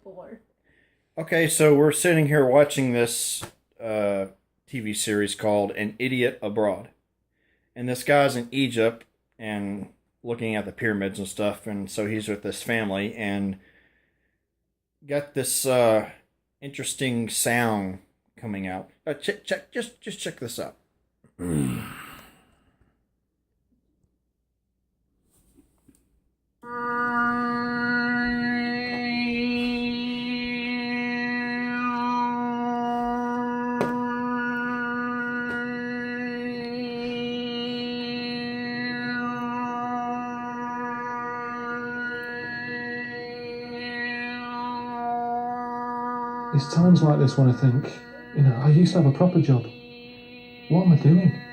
for? Okay, so we're sitting here watching this TV series called An Idiot Abroad. And this guy's in Egypt and looking at the pyramids and stuff. And so he's with this family and got this interesting sound coming out. Just check this out. It's times like this when I think, I used to have a proper job. What am I doing?